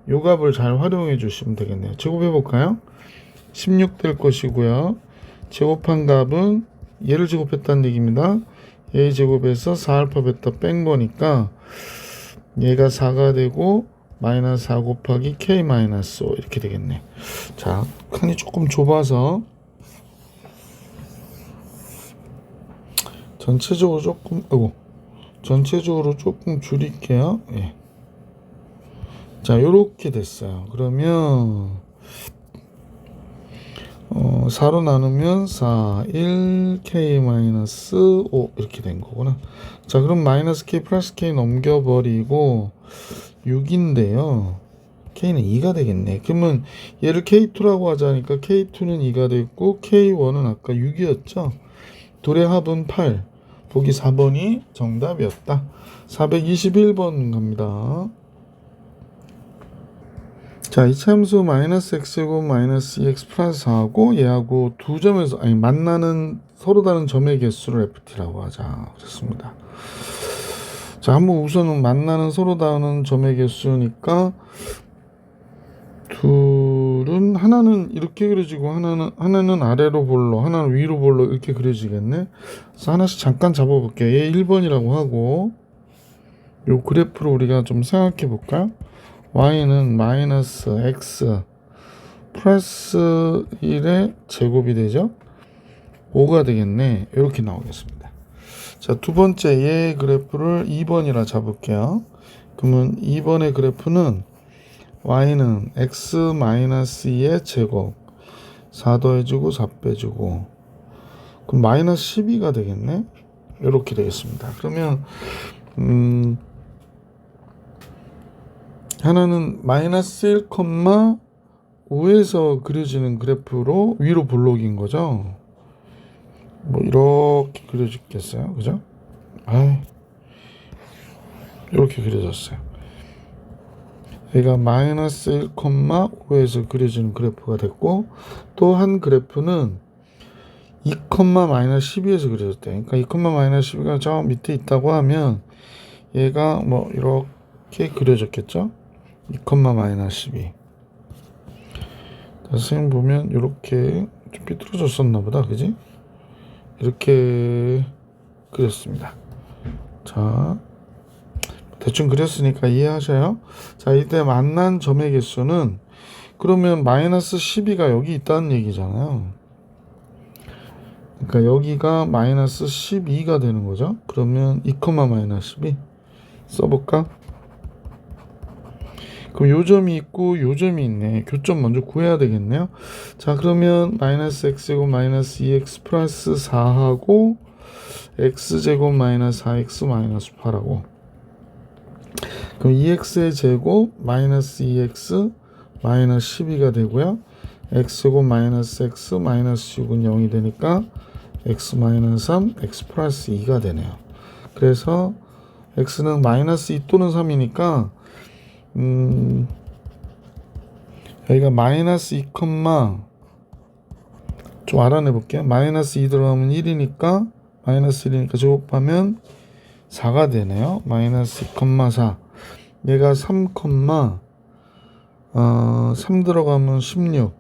요 값을 잘 활용해 주시면 되겠네요. 제곱해 볼까요? 16 될 것이고요. 제곱한 값은 얘를 제곱했다는 얘기입니다. 얘 제곱해서 4알파 베타 뺀 거니까 얘가 4가 되고 마이너스 4 곱하기 k 마이너스 5 이렇게 되겠네. 자, 칸이 조금 좁아서 전체적으로 조금 줄일게요. 예. 자, 요렇게 됐어요. 그러면 4로 나누면 4, 1, k-5 이렇게 된 거구나. 자, 그럼 마이너스 k 플러스 k 넘겨버리고 6인데요. k는 2가 되겠네. 그러면 얘를 k2라고 하자니까 k2는 2가 됐고 k1은 아까 6이었죠. 둘의 합은 8. 보기 4번이 정답이었다. 421번 갑니다. 자, 이차 함수 마이너스 x제곱 마이너스 2x 플러스 4하고 얘하고 두 점에서 만나는 서로 다른 점의 개수를 ft라고 하자 그랬습니다. 자, 한번 우선은 만나는 서로 다른 점의 개수니까 둘은 하나는 이렇게 그려지고 하나는 아래로 볼로 하나는 위로 볼로 이렇게 그려지겠네. 그래서 하나씩 잠깐 잡아볼게요. 얘 1번이라고 하고 요 그래프를 우리가 좀 생각해 볼까요? y는 마이너스 x 플러스 1의 제곱이 되죠? 5가 되겠네. 이렇게 나오겠습니다. 자, 두 번째 얘 그래프를 2번이라 잡을게요. 그러면 2번의 그래프는 y는 x 마이너스 2의 제곱 4 더해주고 4 빼주고 그럼 마이너스 12가 되겠네. 이렇게 되겠습니다. 그러면 하나는 마이너스 1,5에서 그려지는 그래프로 위로 볼록인 거죠. 뭐 이렇게 그려지겠어요, 그죠? 이렇게 그려졌어요. 얘가 마이너스 1,5에서 그려지는 그래프가 됐고, 또 한 그래프는 2, 마이너스 12에서 그려졌대. 그러니까 2, 마이너스 12가 저 밑에 있다고 하면 얘가 뭐 이렇게 그려졌겠죠? 2, 마이너스 12. 선생님 보면 이렇게 좀 삐뚤어졌었나 보다, 그지? 이렇게 그렸습니다. 자, 대충 그렸으니까 이해하셔요. 자, 이때 만난 점의 개수는 그러면 마이너스 12가 여기 있다는 얘기잖아요. 그러니까 여기가 마이너스 12가 되는 거죠. 그러면 2, 마이너스 12 써볼까? 그럼 요점이 있고 요점이 있네. 교점 먼저 구해야 되겠네요. 자, 그러면 마이너스 x제곱 마이너스 2x 플러스 4하고 x제곱 마이너스 4x 마이너스 8하고 그럼 2x의 제곱 마이너스 2x 마이너스 12가 되고요. x제곱 마이너스 x 마이너스 6은 0이 되니까 x 마이너스 3 x 플러스 2가 되네요. 그래서 x는 마이너스 2 또는 3이니까 여기가 마이너스 2, 좀 알아내 볼게요. 마이너스 2 들어가면 1이니까 마이너스 1이니까 제곱하면 4가 되네요. 마이너스 2, 4 얘가 3, 3 들어가면 16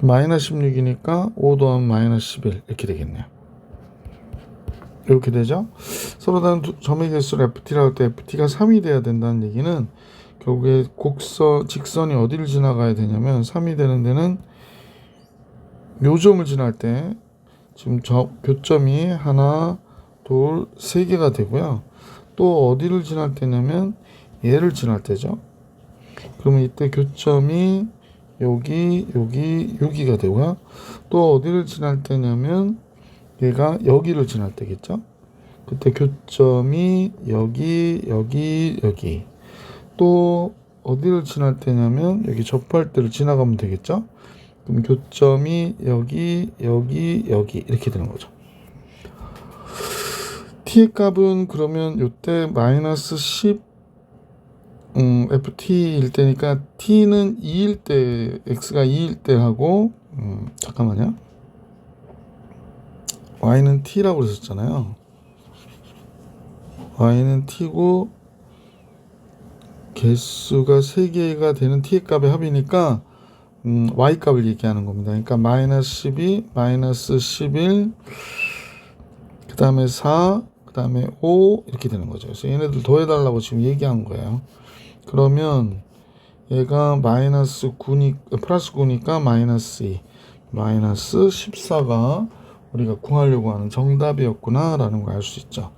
마이너스 16이니까 5 더하면 마이너스 11 이렇게 되겠네요. 이렇게 되죠. 서로 다른 점의 개수를 ft라고 할 때 ft가 3이 돼야 된다는 얘기는 결국에 직선이 어디를 지나가야 되냐면 3이 되는 데는 요점을 지날 때 지금 교점이 하나, 둘, 세 개가 되고요. 또 어디를 지날 때냐면 얘를 지날 때죠. 그러면 이때 교점이 여기가 되고요. 또 어디를 지날 때냐면 얘가 여기를 지날 때겠죠. 그때 교점이 여기. 또 어디를 지날 때냐면 여기 접할 때를 지나가면 되겠죠. 그럼 교점이 여기 이렇게 되는 거죠. t의 값은 그러면 요때 마이너스 10 ft일 때니까 t는 2일 때 x가 2일 때 하고 잠깐만요. y는 t라고 그랬었잖아요. y는 t고 개수가 3개가 되는 t의 값의 합이니까 y 값을 얘기하는 겁니다. 그러니까 마이너스 12, 마이너스 11, 그 다음에 4, 그 다음에 5 이렇게 되는 거죠. 그래서 얘네들 더해달라고 지금 얘기한 거예요. 그러면 얘가 마이너스 9니까 플러스 9니까 마이너스 2, 마이너스 14가 우리가 구하려고 하는 정답이었구나 라는 걸 알 수 있죠.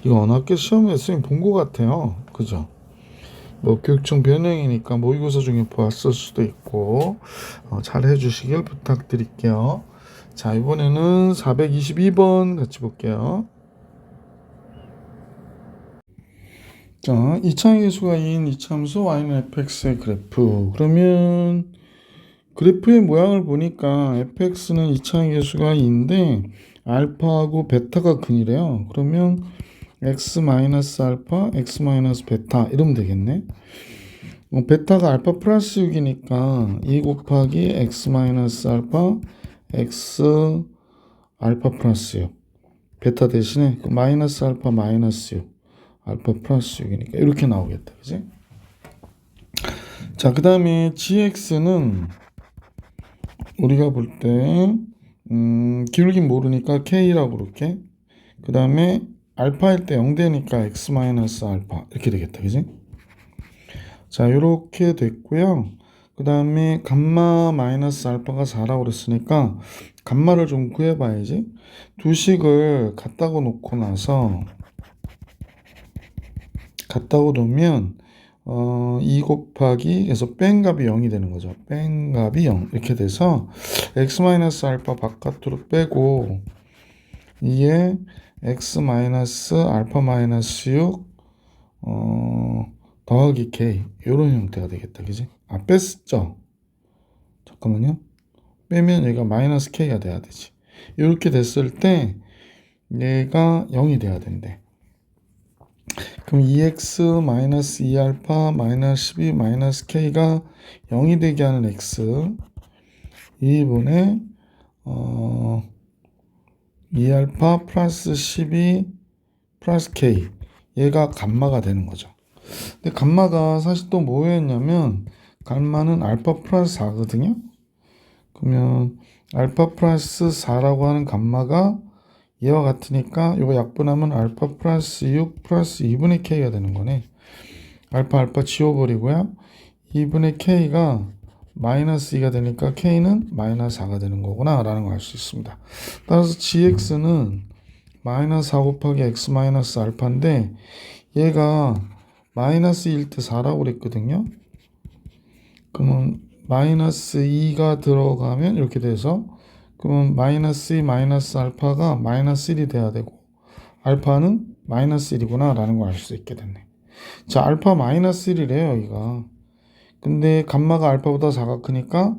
이거 어느 학교 시험에 선생님 본 것 같아요. 그죠? 뭐 교육청 변형이니까 모의고사 중에 보았을 수도 있고 잘 해주시길 부탁드릴게요. 자, 이번에는 422번 같이 볼게요. 자, 이차의 개수가 2인 이차함수 y는 fx의 그래프. 그러면 그래프의 모양을 보니까 fx는 이차의 개수가 2인데 알파하고 베타가 근이래요. 그러면 x 마이너스 알파, x 마이너스 베타 이러면 되겠네. 베타가 알파 플러스 6이니까 2 곱하기 x 마이너스 알파, x 알파 플러스 6. 베타 대신에 마이너스 알파 마이너스 6, 알파 플러스 6이니까 이렇게 나오겠다, 그지? 자, 그 다음에 gx는 우리가 볼 때 기울기 모르니까 k라고 그럴게. 그 다음에 알파일 때 0 되니까 x 마이너스 알파 이렇게 되겠다. 그지? 자, 이렇게 됐고요. 그 다음에 감마 마이너스 알파가 4라고 그랬으니까 감마를 좀 구해봐야지. 두 식을 갖다가 놓고 나서 갖다가 놓으면 2 곱하기 그래서 뺀 값이 0이 되는 거죠. 뺀 값이 0 이렇게 돼서 x 마이너스 알파 바깥으로 빼고 이에 x 마이너스 알파 마이너스 6 더하기 k 이런 형태가 되겠다. 그지? 뺐죠? 잠깐만요. 빼면 얘가 마이너스 k가 돼야 되지. 이렇게 됐을 때 얘가 0이 돼야 된대. 그럼 2x 마이너스 2알파 마이너스 12 마이너스 k가 0이 되게 하는 x 2분의 2알파 플러스 12 플러스 k 얘가 감마가 되는 거죠. 근데 감마가 사실 또 뭐였냐면 감마는 알파 플러스 4거든요. 그러면 알파 플러스 4라고 하는 감마가 얘와 같으니까 이거 약분하면 알파 플러스 6 플러스 2분의 k가 되는 거네. 알파 지워버리고요. 2분의 k가 마이너스 2가 되니까 k는 마이너스 4가 되는 거구나 라는 걸 알 수 있습니다. 따라서 gx는 마이너스 4 곱하기 x 마이너스 알파인데 얘가 마이너스 1때 4라고 그랬거든요. 그러면 마이너스 2가 들어가면 이렇게 돼서 그러면 마이너스 2 마이너스 알파가 마이너스 1이 돼야 되고 알파는 마이너스 1이구나 라는 걸 알 수 있게 됐네. 자, 알파 마이너스 1이래요 여기가. 근데 감마가 알파보다 4가 크니까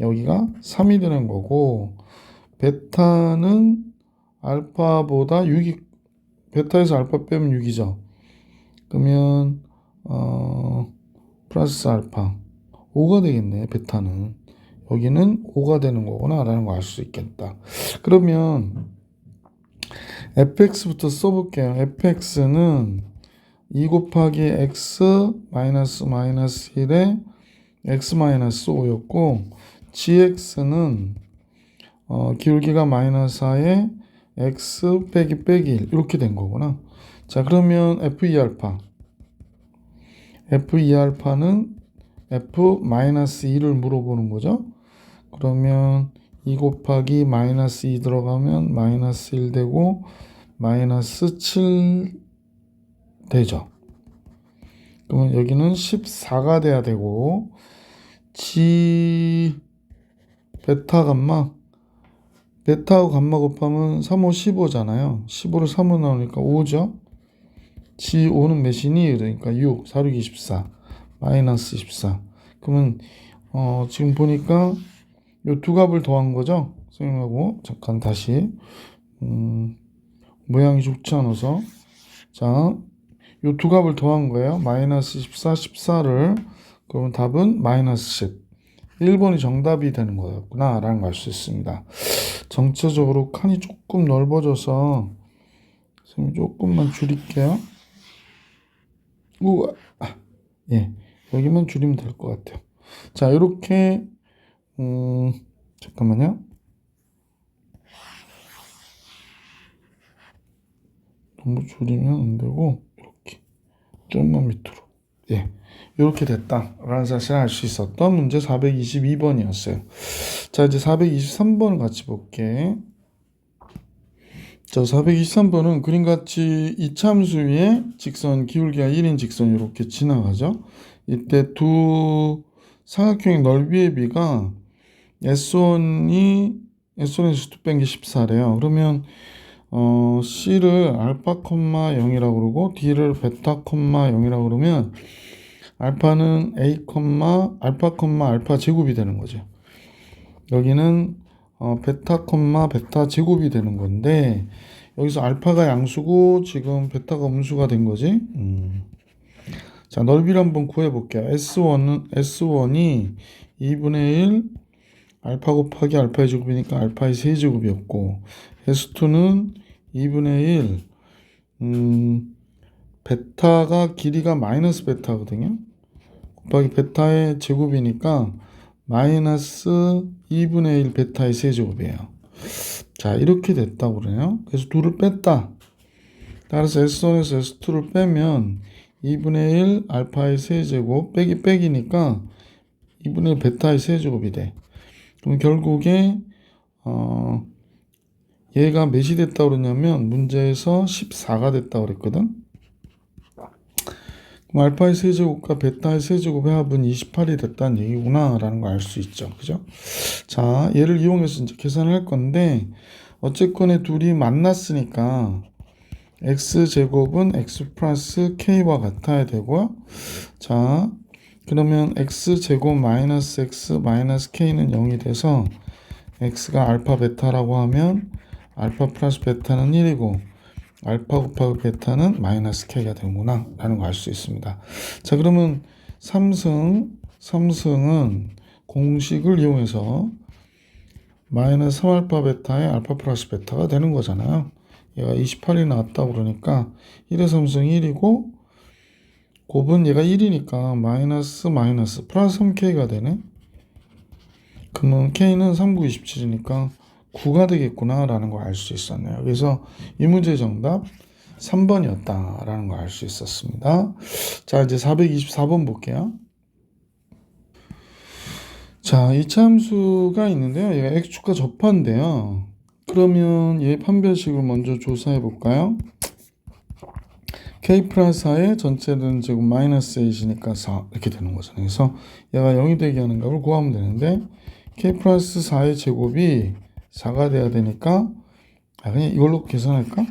여기가 3이 되는 거고 베타는 알파보다 6이 베타에서 알파 빼면 6이죠. 그러면 플러스 알파 5가 되겠네. 베타는 여기는 5가 되는 거구나 라는 걸 알 수 있겠다. 그러면 fx부터 써볼게요. fx는 2 곱하기 x 마이너스 1에 x 마이너스 5였고 gx는 기울기가 마이너스 4에 x 빼기 1 이렇게 된 거구나. 자, 그러면 f2알파는 f 마이너스 2를 물어보는 거죠. 그러면 2 곱하기 마이너스 2 들어가면 마이너스 1 되고 마이너스 7 되죠. 그러면 여기는 14가 돼야 되고 g 베타 감마 베타하고 감마 곱하면 3, 5, 15잖아요. 15를 3으로 나오니까 5죠. g5는 몇이니? 그러니까 6, 4, 6, 24 마이너스 14. 그러면 지금 보니까 요 두 값을 더한 거죠. 선생님하고 잠깐 다시 모양이 좋지 않아서 자, 요 두 값을 더한 거예요. 마이너스 14, 14를 그러면 답은 마이너스 10. 1번이 정답이 되는 거였구나 라는 걸 알 수 있습니다. 전체적으로 칸이 조금 넓어져서 선생님 조금만 줄일게요. 우와. 예, 여기만 줄이면 될 것 같아요. 자, 이렇게 잠깐만요. 너무 줄이면 안 되고 이렇게 좀만 밑으로. 예, 이렇게 됐다라는 사실을 알 수 있었던 문제 422번이었어요. 자, 이제 423번을 같이 볼게. 자, 423번은 그림같이 이참수 위에 직선 기울기가 1인 직선이 이렇게 지나가죠. 이때 두 삼각형의 넓이의 비가 S1에서 2 뺀 게 14래요. 그러면 C를 알파, 0이라고 그러고 D를 베타, 0이라고 그러면 알파는 A, 알파, 알파 제곱이 되는 거죠. 여기는 베타, 베타 제곱이 되는 건데 여기서 알파가 양수고 지금 베타가 음수가 된 거지. 자, 넓이를 한번 구해 볼게요. S1이 2분의 1 알파 곱하기 알파의 제곱이니까 알파의 세제곱이었고 S2는 2분의 1 베타가 길이가 마이너스 베타거든요. 곱하기 베타의 제곱이니까 마이너스 2분의 1 베타의 세제곱이에요. 자, 이렇게 됐다고 그래요. 그래서 2를 뺐다. 따라서 S1에서 S2를 빼면 2분의 1 알파의 세제곱 빼기 빼기니까 2분의 1 베타의 세제곱이 돼. 그럼 결국에 얘가 몇이 됐다고 그러냐면 문제에서 14가 됐다고 그랬거든. 그럼 알파의 세제곱과 베타의 세제곱의 합은 28이 됐다는 얘기구나 라는 걸 알 수 있죠. 그죠? 자, 얘를 이용해서 이제 계산을 할 건데 어쨌건 둘이 만났으니까 x제곱은 x 플러스 k와 같아야 되고요. 자, 그러면 x제곱 마이너스 x 마이너스 k는 0이 돼서 x가 알파 베타라고 하면 알파 플러스 베타는 1이고 알파 곱하기 베타는 마이너스 k가 되는구나 라는 걸 알 수 있습니다. 자, 그러면 삼승은 공식을 이용해서 마이너스 3알파 베타의 알파 플러스 베타가 되는 거잖아요. 얘가 28이 나왔다고 그러니까 1의 삼승 1이고 곱은 얘가 1이니까 마이너스 플러스 3k가 되네. 그러면 k는 3, 9, 27이니까 9가 되겠구나 라는 걸 알 수 있었네요. 그래서 이 문제 정답 3번이었다 라는 걸 알 수 있었습니다. 자, 이제 424번 볼게요. 자, 이차함수가 있는데요. 얘가 x축과 접한대요. 그러면 얘 판별식을 먼저 조사해 볼까요? k 플러스 4의 전체는 제곱 마이너스 8이니까 4 이렇게 되는 거잖아요. 그래서 얘가 0이 되게 하는 값을 구하면 되는데 k 플러스 4의 제곱이 4가 돼야 되니까 그냥 이걸로 계산할까?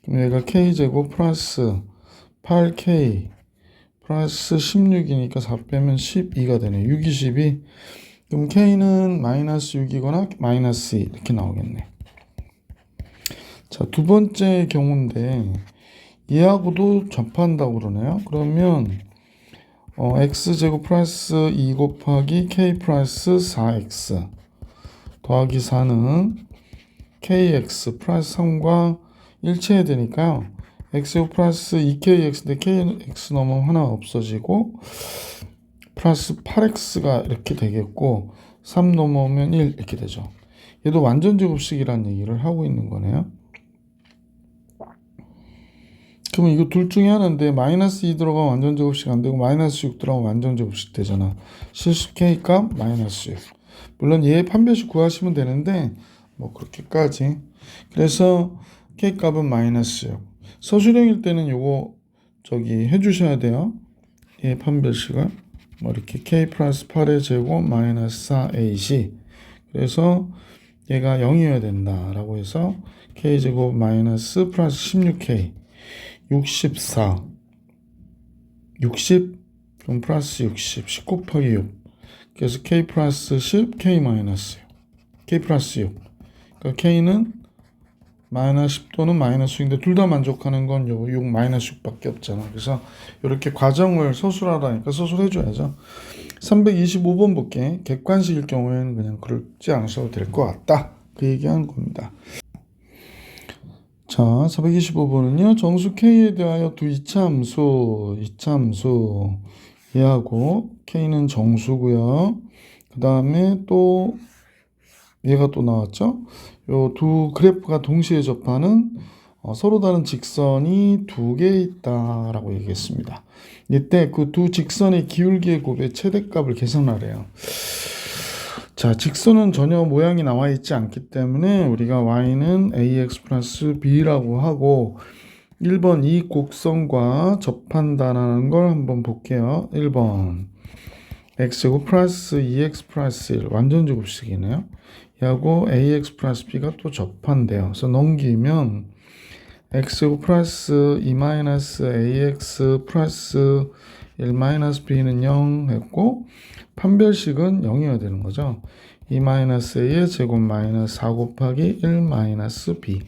그럼 얘가 k제곱 플러스 8k 플러스 16이니까 4 빼면 12가 되네. 6이 12. 그럼 k는 마이너스 6이거나 마이너스 2 이렇게 나오겠네. 자, 두 번째 경우인데 얘하고도 접한다고 그러네요. 그러면 x제곱 플러스 2 곱하기 k 플러스 4x 더하기 4는 kx 플러스 3과 일치해야 되니까요. x제곱 플러스 2kx인데 kx 넘으면 하나 없어지고 플러스 8x가 이렇게 되겠고 3 넘어오면 1 이렇게 되죠. 얘도 완전제곱식이라는 얘기를 하고 있는 거네요. 그러면 이거 둘 중에 하나인데 마이너스 2 들어가면 완전제곱식 안 되고 마이너스 6 들어가면 완전제곱식 되잖아. 실수 k 값 마이너스 6. 물론 얘의 판별식 구하시면 되는데 뭐 그렇게까지. 그래서 k 값은 마이너스 6. 서술형일 때는 요거 해주셔야 돼요. 얘의 판별식을 뭐 이렇게 k 플러스 8의 제곱 마이너스 4ac. 그래서 얘가 0이어야 된다라고 해서 k 제곱 마이너스 플러스 16k 64 60 그럼 플러스 60 10 곱하기 6 그래서 k 플러스 10 k 마이너스 6 k 플러스 6 그러니까 k는 마이너스 10 또는 마이너스 6인데 둘 다 만족하는 건 요 6 마이너스 6밖에 없잖아. 그래서 이렇게 과정을 서술하라니까 서술해줘야죠. 325번 볼게. 객관식일 경우에는 그냥 그렇지 않으셔도 될 것 같다. 그 얘기하는 겁니다. 자, 425번은요. 정수 k에 대하여 두 이차함수 얘하고 k는 정수고요. 그 다음에 또 얘가 또 나왔죠. 요 두 그래프가 동시에 접하는 서로 다른 직선이 두 개 있다라고 얘기했습니다. 이때 그 두 직선의 기울기의 곱의 최대값을 계산하래요. 자, 직선은 전혀 모양이 나와 있지 않기 때문에 우리가 y는 ax 플러스 b라고 하고 1번 이 곡선과 접한다라는 걸 한번 볼게요. 1번 x제곱 플러스 2x 플러스 1 완전제곱식이네요. 얘하고 ax 플러스 b가 또 접한대요. 그래서 넘기면 x제곱 플러스 2 마이너스 ax 플러스 1 마이너스 b는 0 했고 판별식은 0이어야 되는 거죠. 2 마이너스 a의 제곱 마이너스 4 곱하기 1 마이너스 b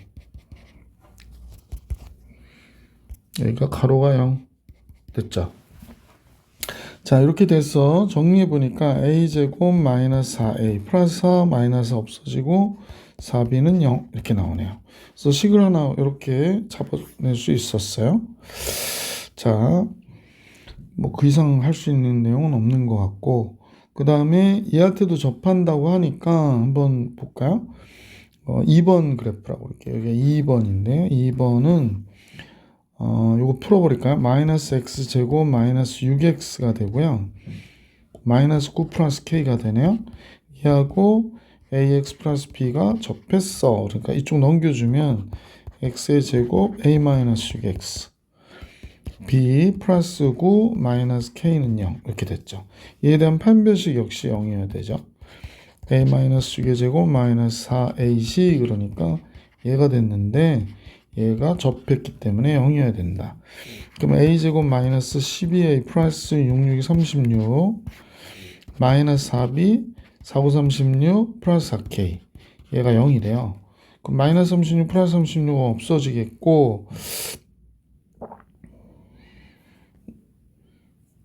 여기가 가로가 0 됐죠. 자, 이렇게 돼서 정리해 보니까 a제곱 마이너스 4a 플러스 4 마이너스 없어지고 4b는 0 이렇게 나오네요. 그래서 식을 하나 이렇게 잡아낼 수 있었어요. 자, 뭐 그 이상 할 수 있는 내용은 없는 것 같고 그 다음에 얘한테도 접한다고 하니까 한번 볼까요? 2번 그래프라고 이렇게 여기가 2번인데요. 2번은 요거 풀어버릴까요? 마이너스 x제곱 마이너스 6x가 되고요. 마이너스 9 플러스 k가 되네요. 이하고 ax 플러스 b가 접했어. 그러니까 이쪽 넘겨주면 x의 제곱 a 마이너스 6x b 플러스 9 마이너스 k는 0 이렇게 됐죠. 이에 대한 판별식 역시 0이어야 되죠. a 마이너스 6의 제곱 마이너스 4ac 그러니까 얘가 됐는데 얘가 접했기 때문에 0이어야 된다. 그럼 a제곱 마이너스 12a 플러스 66이 36 마이너스 4b 49 36 플러스 4k 얘가 0이래요. 그럼 마이너스 36 플러스 36은 없어지겠고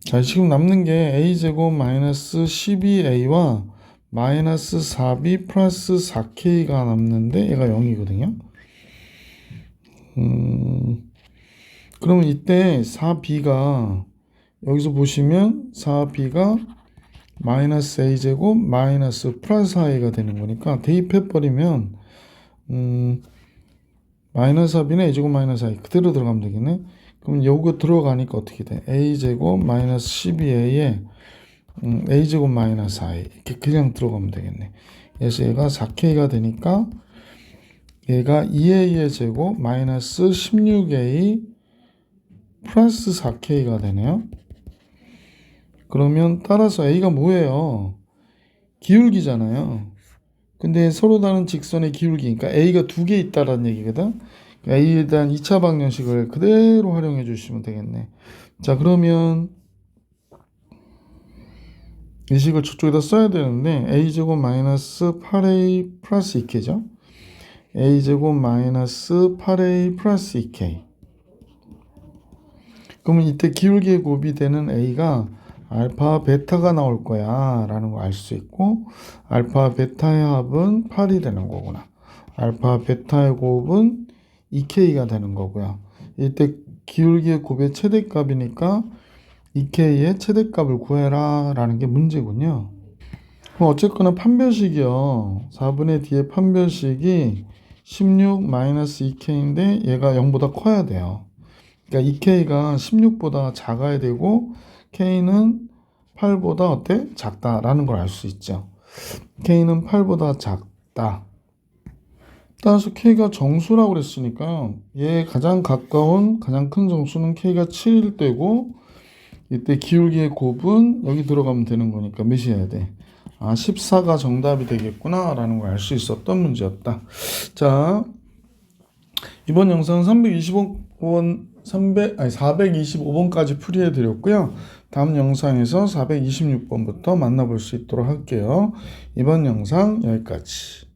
자 지금 남는 게 a제곱 마이너스 12a와 마이너스 4b 플러스 4k가 남는데 얘가 0이거든요. 그러면 이때 4b가 여기서 보시면 4b가 마이너스 a제곱 마이너스 플러스 4a가 되는 거니까 대입해버리면 마이너스 4b는 a제곱 마이너스 4a 그대로 들어가면 되겠네. 그럼 요거 들어가니까 어떻게 돼? a제곱 마이너스 12a에 a제곱 마이너스 4a 이렇게 그냥 들어가면 되겠네. 그래서 얘가 4k가 되니까 얘가 2a의 제곱 마이너스 16a 플러스 4k가 되네요. 그러면 따라서 a가 뭐예요? 기울기잖아요. 근데 서로 다른 직선의 기울기니까 a가 두 개 있다라는 얘기거든. a에 대한 2차 방정식을 그대로 활용해 주시면 되겠네. 자 그러면 이 식을 저쪽에다 써야 되는데 a제곱 마이너스 8a 플러스 2k죠. a제곱 마이너스 8a 플러스 2k 그러면 이때 기울기의 곱이 되는 a가 알파 베타가 나올 거야 라는 거 알 수 있고 알파 베타의 합은 8이 되는 거구나. 알파 베타의 곱은 2k가 되는 거고요. 이때 기울기의 곱의 최대값이니까 2k의 최대값을 구해라 라는 게 문제군요. 그럼 어쨌거나 판별식이요. 4분의 d의 판별식이 16-2k인데 얘가 0보다 커야 돼요. 그러니까 2k가 16보다 작아야 되고 k는 8보다 어때? 작다라는 걸 알 수 있죠. k는 8보다 작다. 따라서 k가 정수라고 그랬으니까 얘 가장 가까운 가장 큰 정수는 k가 7일 때고 이때 기울기의 곱은 여기 들어가면 되는 거니까 몇이어야 돼? 14가 정답이 되겠구나 라는 걸 알 수 있었던 문제였다. 자 이번 영상은 425번까지 풀이해 드렸고요. 다음 영상에서 426번부터 만나볼 수 있도록 할게요. 이번 영상 여기까지.